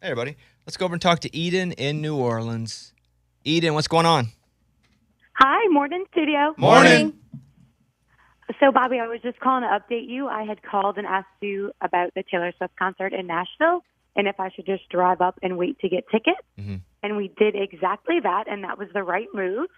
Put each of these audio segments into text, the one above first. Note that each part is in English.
Hey, everybody. Let's go over and talk to Eden in New Orleans. Eden, what's going on? Hi, morning, studio. Morning. So, Bobby, I was just calling to update you. I had called and asked you about the Taylor Swift concert in Nashville and if I should just drive up and wait to get tickets. Mm-hmm. And we did exactly that, and that was the right move.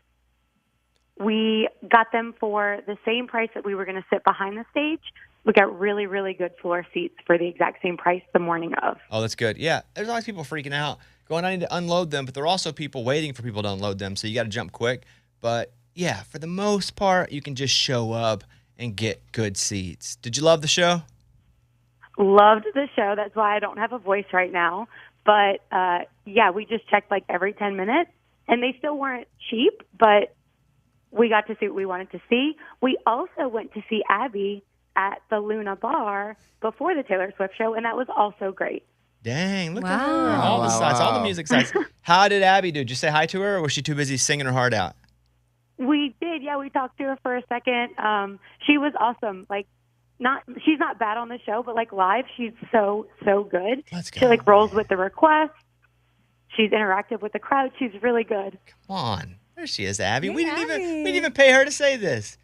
We got them for the same price that we were going to sit behind the stage. We got really, really good floor seats for the exact same price the morning of. Oh, that's good. Yeah, there's always people freaking out, going, I need to unload them, but there are also people waiting for people to unload them, so you got to jump quick. But, yeah, for the most part, you can just show up and get good seats. Did you love the show? Loved the show. That's why I don't have a voice right now. But, yeah, we just checked like every 10 minutes, and they still weren't cheap, but we got to see what we wanted to see. We also went to see Abby at the Luna Bar before the Taylor Swift show, and that was also great. Dang, look at her. All the sides, all the music sides. How did Abby do? Did you say hi to her, or was she too busy singing her heart out? We did, yeah. We talked to her for a second. She was awesome. Like, she's not bad on the show, but like live, she's so good. Let's go. She like rolls with the requests. She's interactive with the crowd. She's really good. Come on, there she is, Abby. Hey, we didn't even pay her to say this.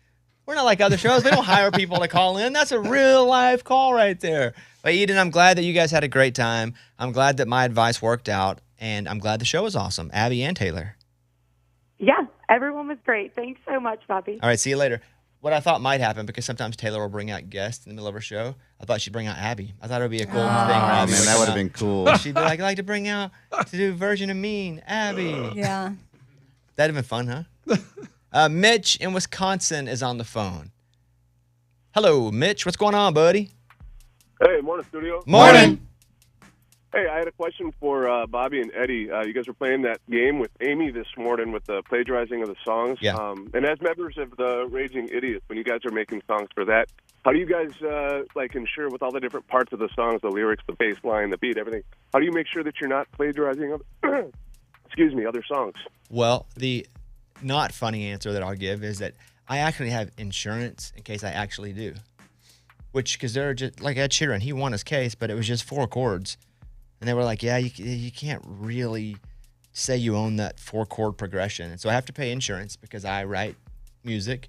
We're not like other shows. We don't hire people to call in. That's a real live call right there. But Eden, I'm glad that you guys had a great time. I'm glad that my advice worked out, and I'm glad the show was awesome. Abby and Taylor. Yeah, everyone was great. Thanks so much, Bobby. All right, see you later. What I thought might happen, because sometimes Taylor will bring out guests in the middle of her show, I thought she'd bring out Abby. I thought it would be a cool thing. Oh, man, that would have been cool. She'd be like, I'd like to bring out, to do version of Mean, Abby. Yeah. That'd have been fun, huh? Mitch in Wisconsin is on the phone. Hello, Mitch. What's going on, buddy? Hey, morning, studio. Morning. Hey, I had a question for Bobby and Eddie. You guys were playing that game with Amy this morning with the plagiarizing of the songs. Yeah. And as members of the Raging Idiots, when you guys are making songs for that, how do you guys ensure with all the different parts of the songs, the lyrics, the bass line, the beat, everything? How do you make sure that you're not plagiarizing other songs? Well, the not funny answer that I'll give is that I actually have insurance in case I actually do. Because they're just like Ed Sheeran, he won his case, but it was just 4 chords. And they were like, yeah, you can't really say you own that 4-chord progression. And so I have to pay insurance because I write music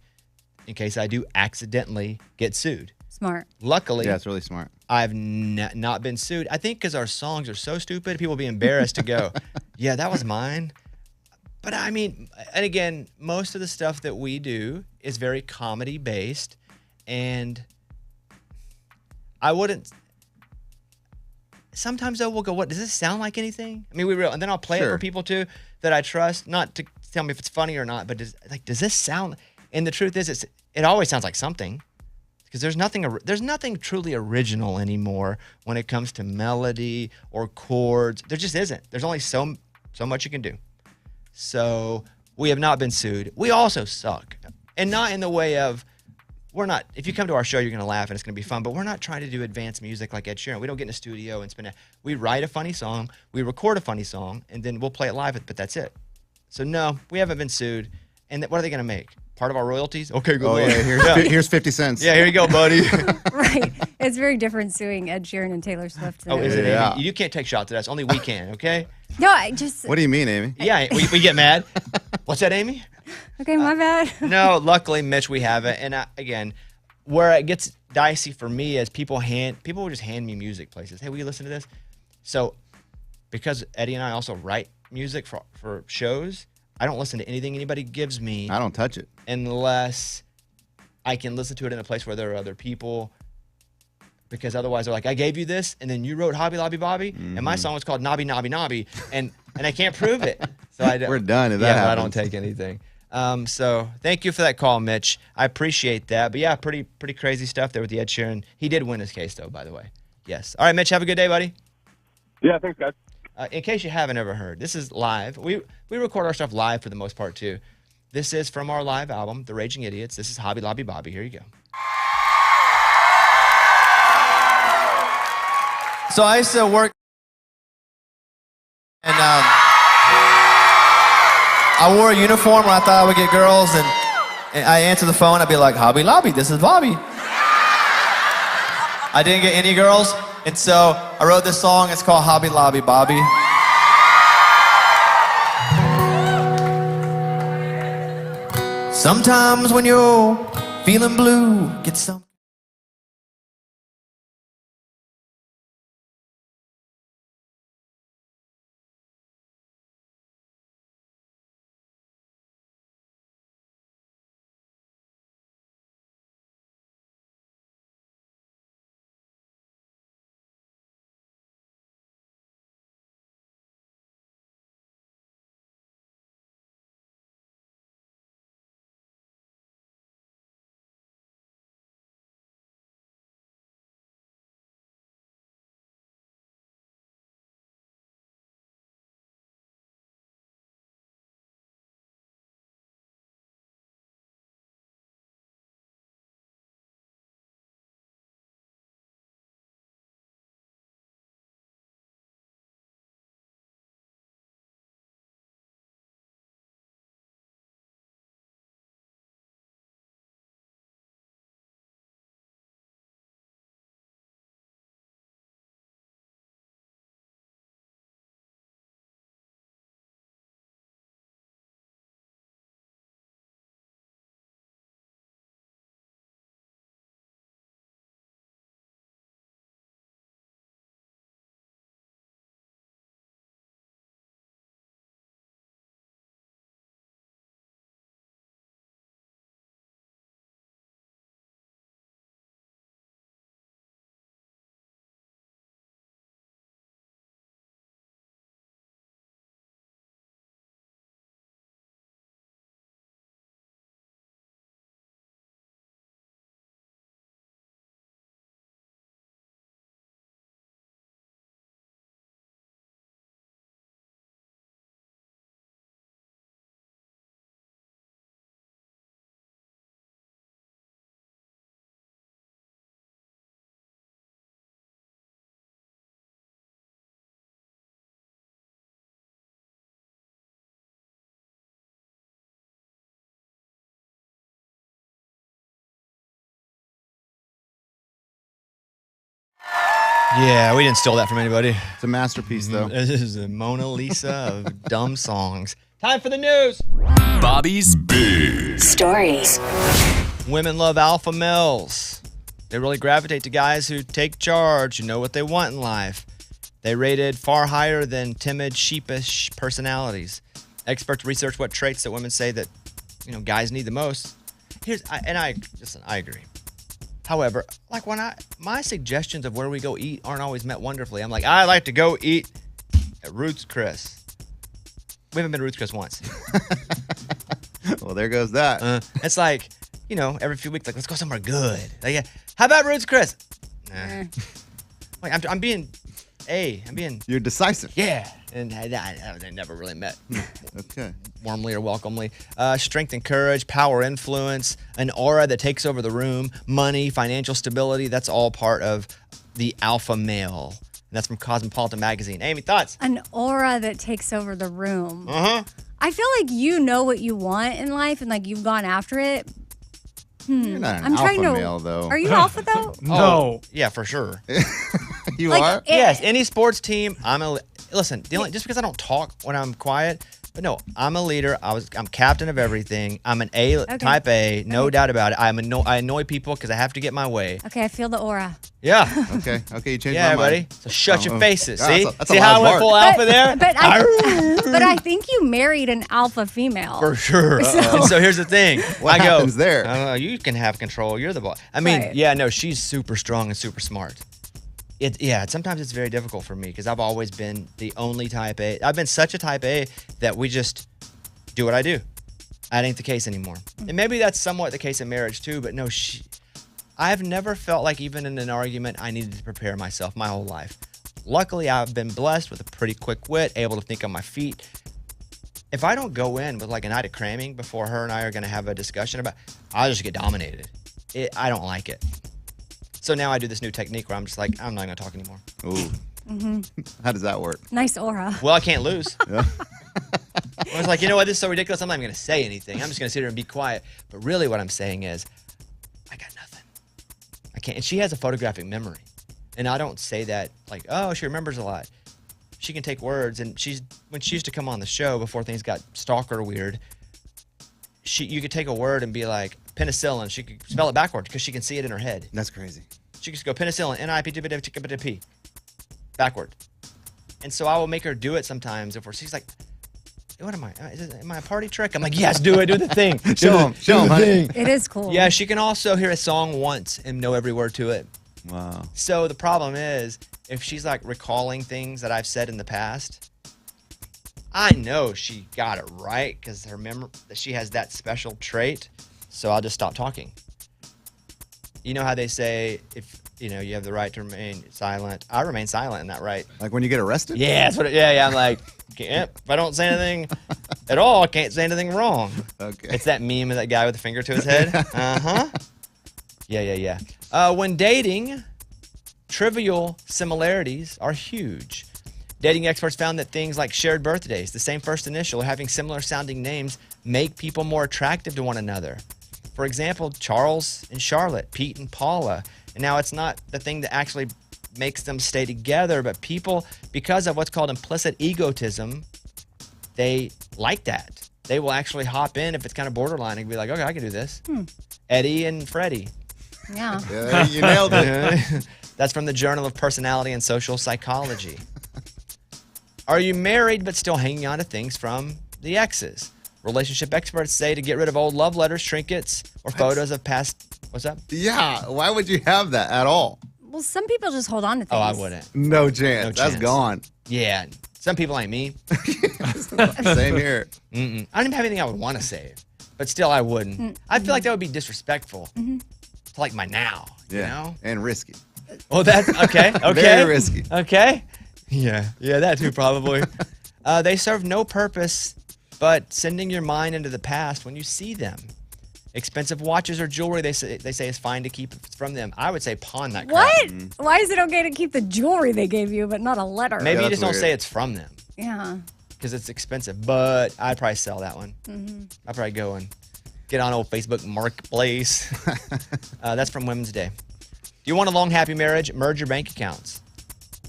in case I do accidentally get sued. Smart. Luckily, Yeah, it's really smart. I've not been sued. I think because our songs are so stupid, people will be embarrassed to go, yeah, that was mine. But I mean, and again, most of the stuff that we do is very comedy-based. And I wouldn't... Sometimes though we'll go, what, does this sound like anything? I mean, and then I'll play it for people too that I trust, not to tell me if it's funny or not, but does this sound? And the truth is, it always sounds like something, because there's nothing truly original anymore when it comes to melody or chords. There just isn't. There's only so much you can do. So we have not been sued. We also suck, and not in the way of. We're not, if you come to our show, you're going to laugh and it's going to be fun, but we're not trying to do advanced music like Ed Sheeran. We don't get in a studio and we write a funny song, we record a funny song, and then we'll play it live, but that's it. So no, we haven't been sued. And what are they going to make? Part of our royalties? Okay, go ahead. Here's 50 cents. Yeah, here you go, buddy. Right. It's very different suing Ed Sheeran and Taylor Swift. Oh, is it, Yeah. Amy? You can't take shots at us. Only we can, okay? No, I just... What do you mean, Amy? Yeah, we get mad. What's that, Amy? Okay, my bad. No, luckily, Mitch, we haven't. And again, where it gets dicey for me is people will just hand me music places. Hey, will you listen to this? So because Eddie and I also write music for shows, I don't listen to anything anybody gives me. I don't touch it. Unless I can listen to it in a place where there are other people. Because otherwise they're like, I gave you this, and then you wrote Hobby Lobby Bobby, and my song was called Nobby Nobby Nobby, and I can't prove it. So We're done if that I happens. don't take anything. So thank you for that call, Mitch. I appreciate that. But yeah, pretty crazy stuff there with the Ed Sheeran. He did win his case, though, by the way. Yes. All right, Mitch, have a good day, buddy. Yeah, thanks, guys. In case you haven't ever heard, this is live. We record our stuff live for the most part, too. This is from our live album, The Raging Idiots. This is Hobby Lobby Bobby. Here you go. So I used to work, and I wore a uniform when I thought I would get girls, and I answer the phone, I'd be like, Hobby Lobby, this is Bobby. I didn't get any girls. And so I wrote this song. It's called Hobby Lobby Bobby. Sometimes when you're feeling blue, get some. Yeah, we didn't steal that from anybody. It's a masterpiece, though. This is the Mona Lisa of dumb songs. Time for the news. Bobby's Big Stories. Women love alpha males. They really gravitate to guys who take charge, who know what they want in life. They rated far higher than timid, sheepish personalities. Experts research what traits that women say that, guys need the most. I agree. However, like my suggestions of where we go eat aren't always met wonderfully. I'm like, I like to go eat at Ruth's Chris. We haven't been to Ruth's Chris once. Well, there goes that. It's like, every few weeks, like, let's go somewhere good. Like, how about Ruth's Chris? Nah. Like, I'm being. You're decisive. Yeah. And I never really met Okay. warmly or welcomely. Strength and courage, power, influence, an aura that takes over the room, money, financial stability. That's all part of the alpha male. And that's from Cosmopolitan Magazine. Amy, thoughts? An aura that takes over the room. Uh-huh. I feel like you know what you want in life and like you've gone after it. You're not an alpha male, though. Are you alpha, though? No. Oh, yeah, for sure. You are? Yes, any sports team, listen, just because I don't talk when I'm quiet, but no, I'm a leader. I'm captain of everything. I'm an type A, no doubt about it. I annoy people because I have to get my way. Okay, I feel the aura. Yeah. Okay, you changed my Yeah, mind. buddy. So shut your faces. Yeah, See? that's a See how I loud went bark. full alpha there? But I think you married an alpha female. For sure. So- And so here's the thing. What happens there? You can have control. You're the boss. I mean, Right. yeah, no, she's super strong and super smart. Sometimes it's very difficult for me because I've always been the only type A. I've been such a type A that we just do what I do. That ain't the case anymore. And maybe that's somewhat the case in marriage too, but no, I've never felt like even in an argument I needed to prepare myself my whole life. Luckily, I've been blessed with a pretty quick wit, able to think on my feet. If I don't go in with like a night of cramming before her and I are going to have a discussion about, I'll just get dominated. I don't like it. So now I do this new technique where I'm just like, I'm not going to talk anymore. Ooh. How does that work? Nice aura. Well, I can't lose. Yeah. I was like, you know what? This is so ridiculous. I'm not even going to say anything. I'm just going to sit here and be quiet. But really what I'm saying is, I got nothing. I can't. And she has a photographic memory. And I don't say that like, oh, she remembers a lot. She can take words, and when she used to come on the show before things got stalker weird, you could take a word and be like penicillin. She could spell it backwards because she can see it in her head. That's crazy. She could just go penicillin, N-I-P-P, backward. And so I will make her do it sometimes. She's like, what am I? Am I a party trick? I'm like, yes, do it. Do the thing. Show him, honey. It is cool. Yeah, she can also hear a song once and know every word to it. Wow. So the problem is, if she's like recalling things that I've said in the past, I know she got it right because she has that special trait. So I'll just stop talking. You know how they say if you have the right to remain silent, I remain silent in that right. Like when you get arrested? Yeah, that's what. Yeah. I'm like, if I don't say anything at all, I can't say anything wrong. Okay. It's that meme of that guy with the finger to his head. Yeah. When dating, trivial similarities are huge. Dating experts found that things like shared birthdays, the same first initial, or having similar sounding names make people more attractive to one another. For example, Charles and Charlotte, Pete and Paula. And now it's not the thing that actually makes them stay together, but people, because of what's called implicit egotism, they like that. They will actually hop in if it's kind of borderline and be like, okay, I can do this. Eddie and Freddie. Yeah. Yeah, you nailed it. That's from the Journal of Personality and Social Psychology. Are you married but still hanging on to things from the exes? Relationship experts say to get rid of old love letters, trinkets, or photos of past... What's up? Yeah, why would you have that at all? Well, some people just hold on to things. Oh, I wouldn't. No chance. No That's chance. gone. Yeah. Some people ain't me. Same here. I don't even have anything I would want to save, but still I wouldn't. I feel like that would be disrespectful to like my now, you know? And risky. Oh, that's okay. Okay. Very risky. Okay. Yeah, that too probably. They serve no purpose but sending your mind into the past when you see them. Expensive watches or jewelry, they say is fine to keep from them. I would say pawn that crap. What? Why is it okay to keep the jewelry they gave you, but not a letter? Maybe Yeah, you just don't that's say weird. it's from them Yeah. because it's expensive, but I'd probably sell that one. I'd probably go and get on old Facebook Marketplace. That's from Women's Day. Do you want a long, happy marriage? Merge your bank accounts.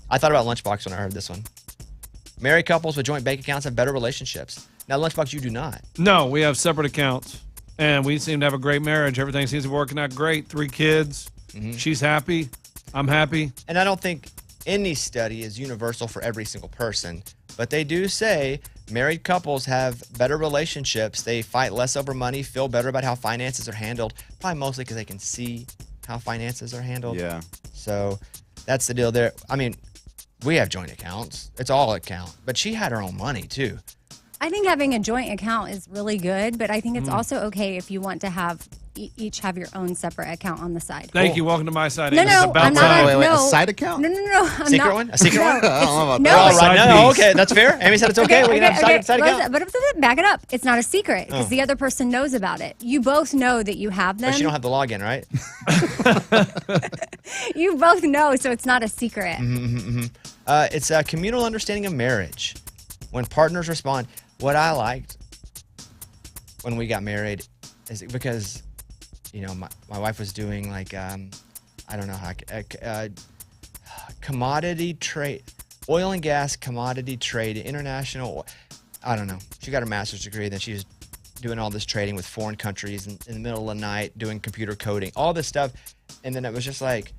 I thought about Lunchbox when I heard this one. Married couples with joint bank accounts have better relationships. Now, Lunchbox, you do not. No, we have separate accounts, and we seem to have a great marriage. Everything seems to be working out great. 3 kids. She's happy. I'm happy. And I don't think any study is universal for every single person, but they do say married couples have better relationships. They fight less over money, feel better about how finances are handled, probably mostly because they can see how finances are handled. Yeah. So that's the deal there. I mean, we have joint accounts. It's all account. But she had her own money, too. I think having a joint account is really good, but I think it's also okay if you want to have each have your own separate account on the side. Thank you. Welcome to my side. No, It's no, about I'm not. time. Wait, no. a side account? No. I'm Secret not, one? A secret one? I don't know about No, that. All right. Side No, piece. okay. That's fair. Amy said it's okay. We can have side account. But back it up. It's not a secret because the other person knows about it. You both know that you have them. But she don't have the login, right? You both know, so it's not a secret. It's a communal understanding of marriage. When partners respond, what I liked when we got married is because, you know, my wife was doing like, I don't know how, commodity trade, oil and gas commodity trade, international, I don't know. She got her master's degree, then she was doing all this trading with foreign countries in the middle of the night, doing computer coding, all this stuff. And then it was just like,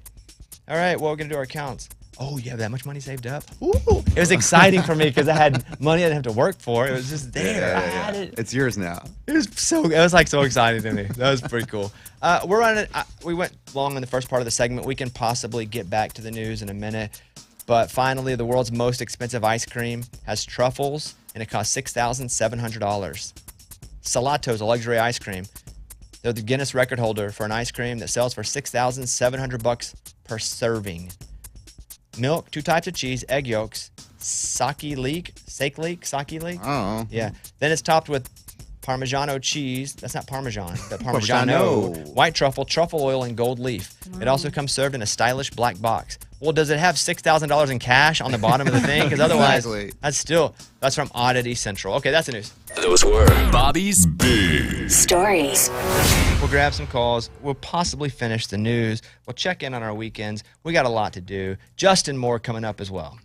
all right, well, we're going to do our accounts. Oh, you have that much money saved up? Ooh. It was exciting for me because I had money I didn't have to work for. It was just there. I had it. It's yours now. It was so exciting to me. That was pretty cool. We're on it. We went long in the first part of the segment. We can possibly get back to the news in a minute. But finally, the world's most expensive ice cream has truffles, and it costs $6,700. Salato's a luxury ice cream. They're the Guinness record holder for an ice cream that sells for $6,700 per serving. Milk, 2 types of cheese, egg yolks, sake leek. Oh. Yeah. Then it's topped with Parmigiano cheese. That's not Parmesan, but Parmigiano. Parmigiano. White truffle, truffle oil, and gold leaf. It also comes served in a stylish black box. Well, does it have $6,000 in cash on the bottom of the thing? Because otherwise, Exactly. that's from Oddity Central. Okay, that's the news. Those were Bobby's Big Stories. We'll grab some calls. We'll possibly finish the news. We'll check in on our weekends. We got a lot to do. Justin Moore coming up as well.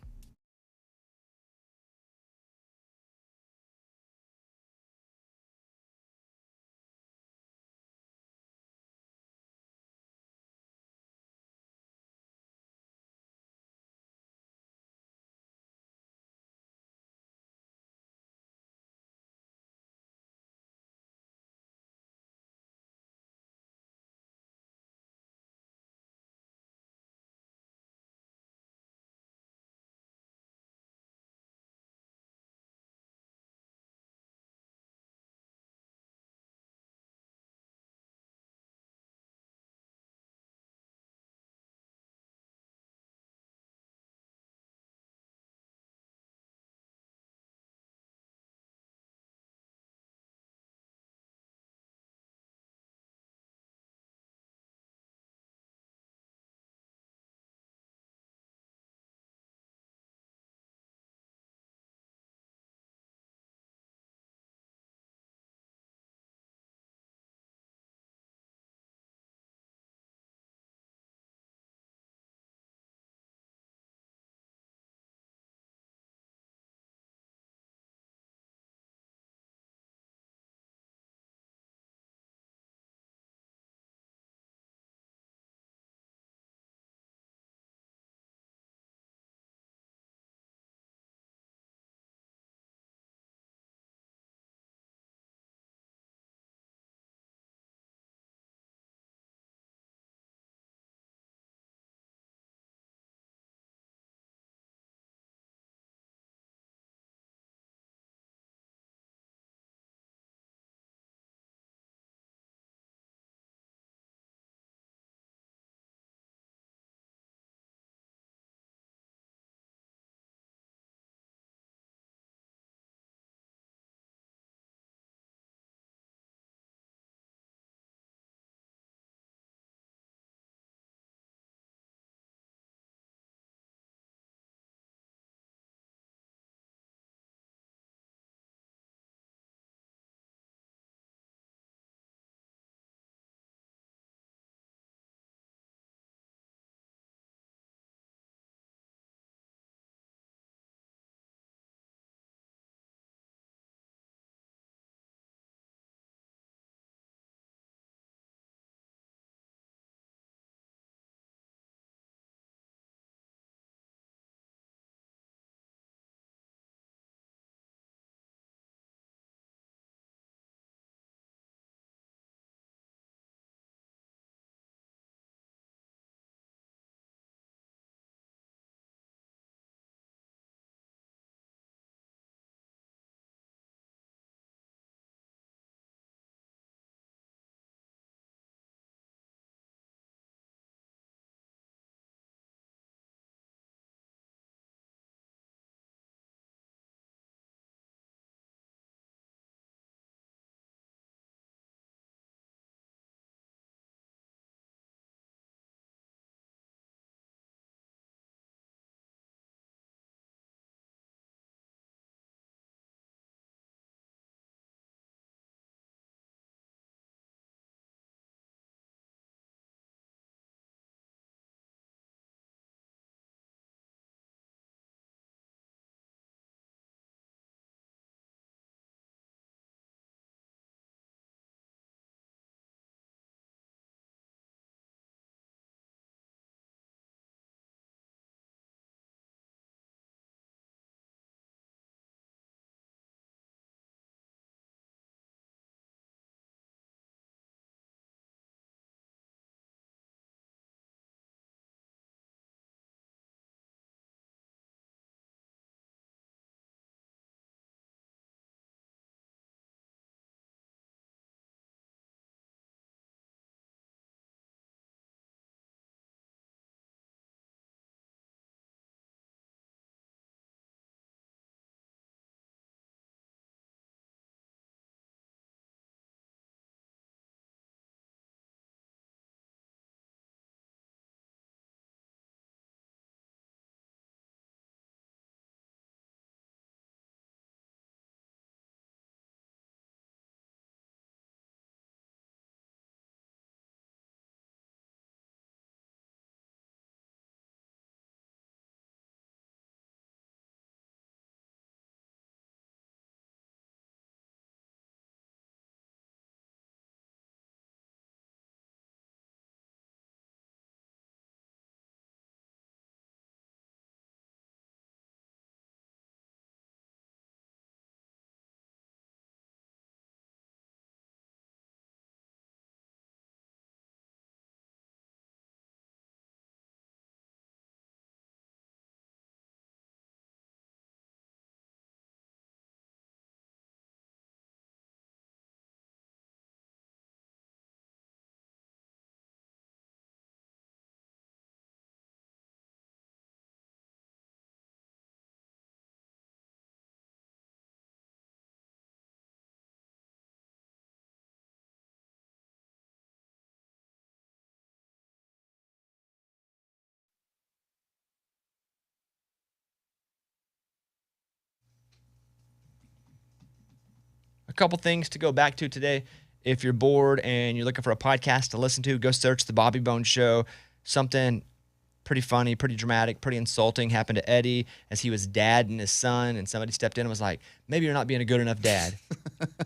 couple things to go back to today. If you're bored and you're looking for a podcast to listen to, go search The Bobby Bones Show. Something pretty funny, pretty dramatic, pretty insulting happened to Eddie as he was dadding his son, and somebody stepped in and was like, maybe you're not being a good enough dad.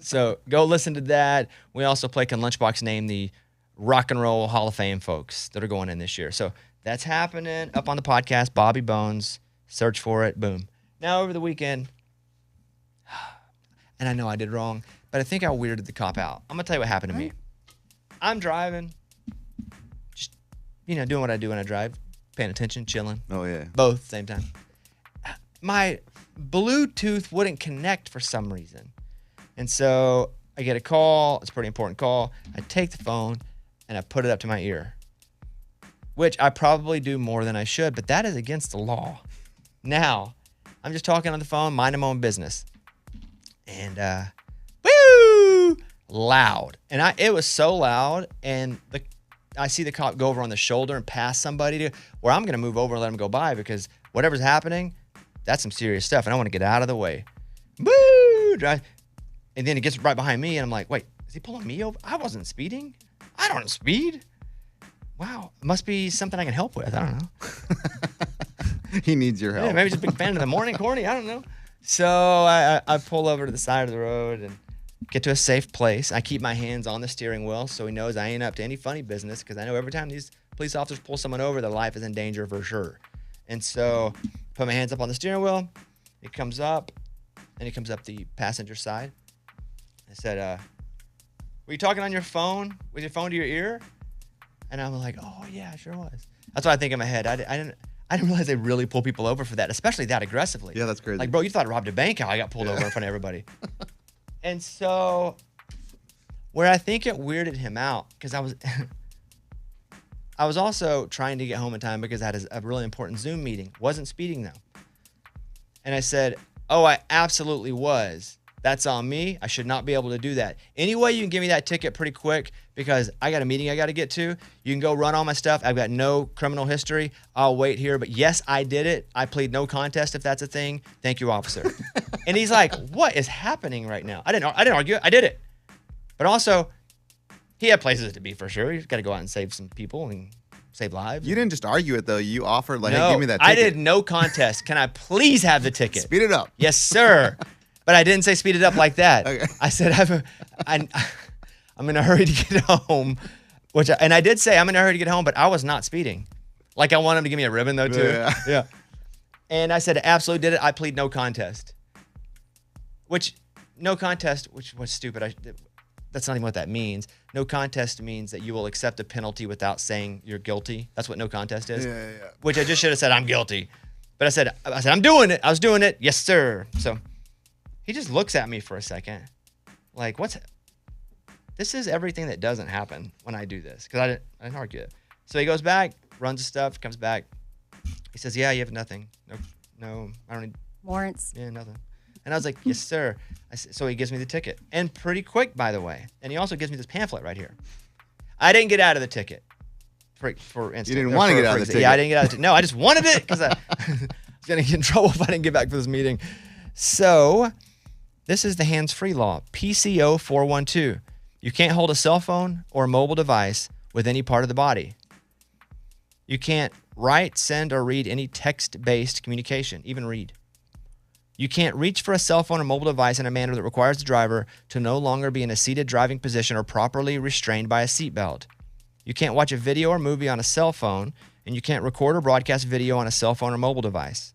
So go listen to that. We also play Can Lunchbox name the Rock and Roll Hall of Fame folks that are going in this year. So that's happening up on the podcast, Bobby Bones. Search for it. Boom. Now over the weekend, and I know I did wrong, but I think I weirded the cop out. I'm going to tell you what happened to me. I'm driving, just, doing what I do when I drive. Paying attention, chilling. Oh, yeah. Both, same time. My Bluetooth wouldn't connect for some reason. And so I get a call. It's a pretty important call. I take the phone and I put it up to my ear, which I probably do more than I should, but that is against the law. Now, I'm just talking on the phone, minding my own business. And, woo! Loud. And it was so loud, and I see the cop go over on the shoulder and pass somebody where I'm going to move over and let him go by because whatever's happening, that's some serious stuff, and I want to get out of the way. Woo! And then he gets right behind me, and I'm like, wait, is he pulling me over? I wasn't speeding. I don't speed. Wow. It must be something I can help with. I don't know. He needs your help. Yeah, maybe just a big fan of the morning corny. I don't know. So I pull over to the side of the road and get to a safe place. I keep my hands on the steering wheel so he knows I ain't up to any funny business because I know every time these police officers pull someone over, their life is in danger for sure. And so put my hands up on the steering wheel. It comes up, and it comes up the passenger side. I said, were you talking on your phone with your phone to your ear? And I'm like, oh, yeah, I sure was. That's what I think in my head. I didn't realize they really pull people over for that, especially that aggressively. Yeah, that's crazy. Like, bro, you thought I robbed a bank, how I got pulled over in front of everybody. And so where I think it weirded him out, because I was also trying to get home in time because I had a really important Zoom meeting. Wasn't speeding, though. And I said, oh, I absolutely was. That's on me. I should not be able to do that. Any way you can give me that ticket pretty quick because I got a meeting I got to get to. You can go run all my stuff. I've got no criminal history. I'll wait here. But yes, I did it. I plead no contest if that's a thing. Thank you, officer. And he's like, what is happening right now? I didn't argue it. I did it. But also, he had places to be for sure. He's got to go out and save some people and save lives. You didn't just argue it, though. You offered, like, no, hey, give me that ticket. I did no contest. Can I please have the ticket? Speed it up. Yes, sir. But I didn't say speed it up like that. Okay. I said, I'm in a hurry to get home. And I did say I'm in a hurry to get home, but I was not speeding. Like I want him to give me a ribbon, though, too. Yeah. And I said, absolutely did it. I plead no contest. Which was stupid. That's not even what that means. No contest means that you will accept a penalty without saying you're guilty. That's what no contest is. Yeah. Which I just should have said I'm guilty. But I said, I'm doing it. I was doing it. Yes, sir. So he just looks at me for a second. Like, this is everything that doesn't happen when I do this. Because I didn't argue it. So he goes back, runs his stuff, comes back. He says, yeah, you have nothing. No, I don't need warrants. Yeah, nothing. And I was like, yes, sir. So he gives me the ticket. And pretty quick, by the way. And he also gives me this pamphlet right here. I didn't get out of the ticket. For instance. You didn't want to get out of the ticket. Yeah, I didn't get out of the ticket. No, I just wanted it because I was going to get in trouble if I didn't get back for this meeting. So this is the hands-free law, PCO 412. You can't hold a cell phone or a mobile device with any part of the body. You can't write, send, or read any text-based communication, even read. You can't reach for a cell phone or mobile device in a manner that requires the driver to no longer be in a seated driving position or properly restrained by a seatbelt. You can't watch a video or movie on a cell phone, and you can't record or broadcast video on a cell phone or mobile device.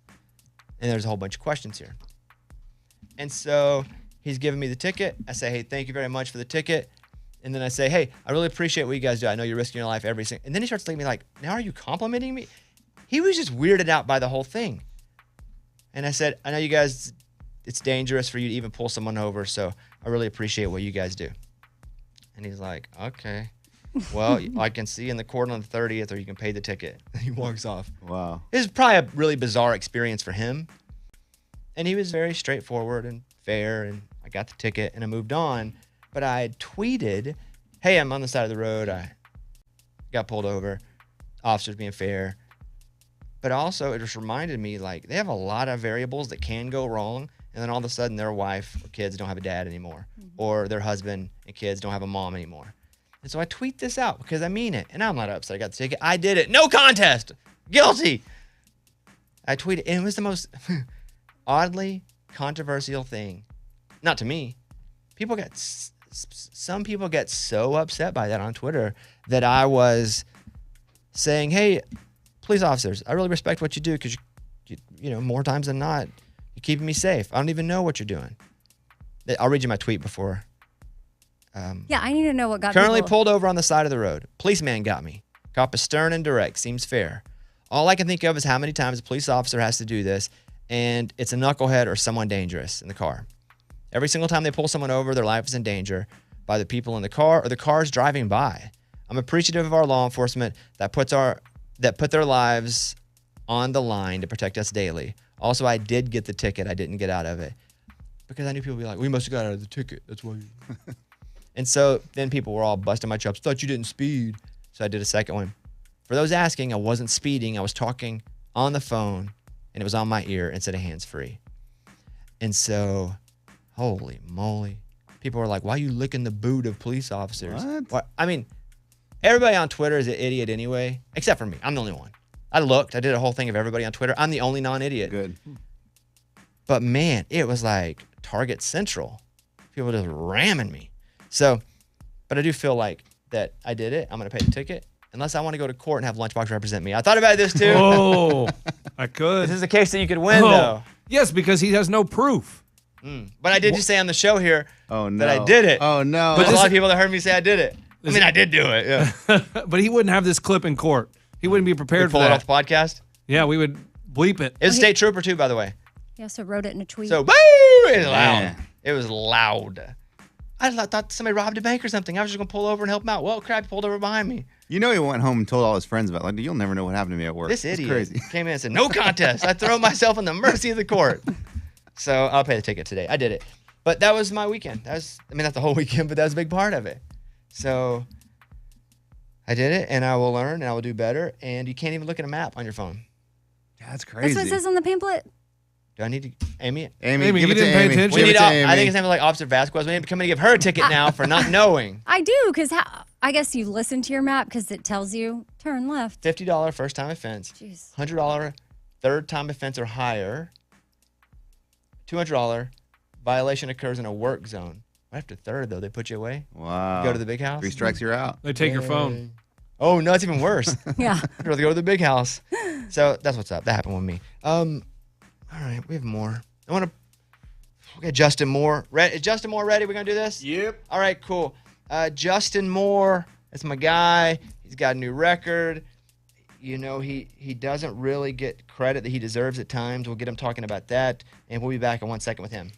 And there's a whole bunch of questions here. And so he's giving me the ticket. I say, hey, thank you very much for the ticket. And then I say, hey, I really appreciate what you guys do. I know you're risking your life every single. And then he starts looking at me like, now are you complimenting me? He was just weirded out by the whole thing. And I said, I know you guys, it's dangerous for you to even pull someone over, so I really appreciate what you guys do. And he's like, okay. Well, I can see you in the court on the 30th, or you can pay the ticket. And he walks off. Wow. It was probably a really bizarre experience for him. And he was very straightforward and fair, and I got the ticket, and I moved on. But I had tweeted, hey, I'm on the side of the road. I got pulled over. Officers being fair. But also, it just reminded me, like, they have a lot of variables that can go wrong. and then all of a sudden their wife or kids don't have a dad anymore, or their husband and kids don't have a mom anymore. And so I tweet this out because I mean it, and I'm not upset I got the ticket. I did it. No contest. Guilty. I tweeted, and it was the most oddly controversial thing. Not to me. Some people get so upset by that on Twitter that I was saying, hey, police officers, I really respect what you do because, you know, more times than not, you're keeping me safe. I don't even know what you're doing. I'll read you my tweet before. Yeah, I need to know what got Currently people. pulled over on the side of the road. Policeman got me. Cop is stern and direct. Seems fair. All I can think of is how many times a police officer has to do this, and it's a knucklehead or someone dangerous in the car. Every single time they pull someone over, their life is in danger by the people in the car or the cars driving by. I'm appreciative of our law enforcement that put their lives on the line to protect us daily. Also, I did get the ticket. I didn't get out of it because I knew people would be like, we must have got out of the ticket. That's why you... And so then people were all busting my chops. Thought you didn't speed. So I did a second one. For those asking, I wasn't speeding. I was talking on the phone, and it was on my ear instead of hands-free. And so, holy moly. People were like, why are you licking the boot of police officers? What? I mean, everybody on Twitter is an idiot anyway, except for me. I'm the only one. I did a whole thing of everybody on Twitter. I'm the only non-idiot. Good. But man, it was like Target Central. People just ramming me. So, but I do feel like that I did it. I'm going to pay the ticket. Unless I want to go to court and have Lunchbox represent me. I thought about this too. Oh, I could. This is a case that you could win though. Yes, because he has no proof. But I did just say on the show here no. that I did it. Oh, no. But there's a lot of people that heard me say I did it. I mean, I did do it. Yeah. But he wouldn't have this clip in court. He wouldn't be prepared Pull for it that. off the podcast. Yeah, we would bleep it. It was a state trooper too, by the way. He also wrote it in a tweet. So, boo! It was loud. Man. It was loud. I thought somebody robbed a bank or something. I was just going to pull over and help him out. Well, crap, he pulled over behind me. You know he went home and told all his friends about it. Like, you'll never know what happened to me at work. This It's idiot crazy. came in and said, no contest. I throw myself in the mercy of the court. So I'll pay the ticket today. I did it. But that was my weekend. That's not the whole weekend, but that was a big part of it. So I did it, and I will learn, and I will do better. And you can't even look at a map on your phone. That's crazy. That's what it says on the pamphlet. Do I need to, Amy? Amy, Amy, give you it to didn't pay Amy. attention. We Give need. it to Amy. I think it's name like Officer Vasquez. We need to come and give her a ticket now for not knowing. I do, because I guess you listen to your map because it tells you turn left. $50 first time offense. Jeez. $100 third time offense or higher. $200 violation occurs in a work zone. Right after third, though, they put you away. Wow. Go to the big house. 3 strikes, you're out. They take your phone. Oh, no, it's even worse. Yeah. I'd rather go to the big house. So that's what's up. That happened with me. All right, we have more. I want to. Okay, Justin Moore. Is Justin Moore ready? We're gonna do this. Yep. All right, cool. Justin Moore. That's my guy. He's got a new record. You know, he doesn't really get credit that he deserves at times. We'll get him talking about that, and we'll be back in 1 second with him.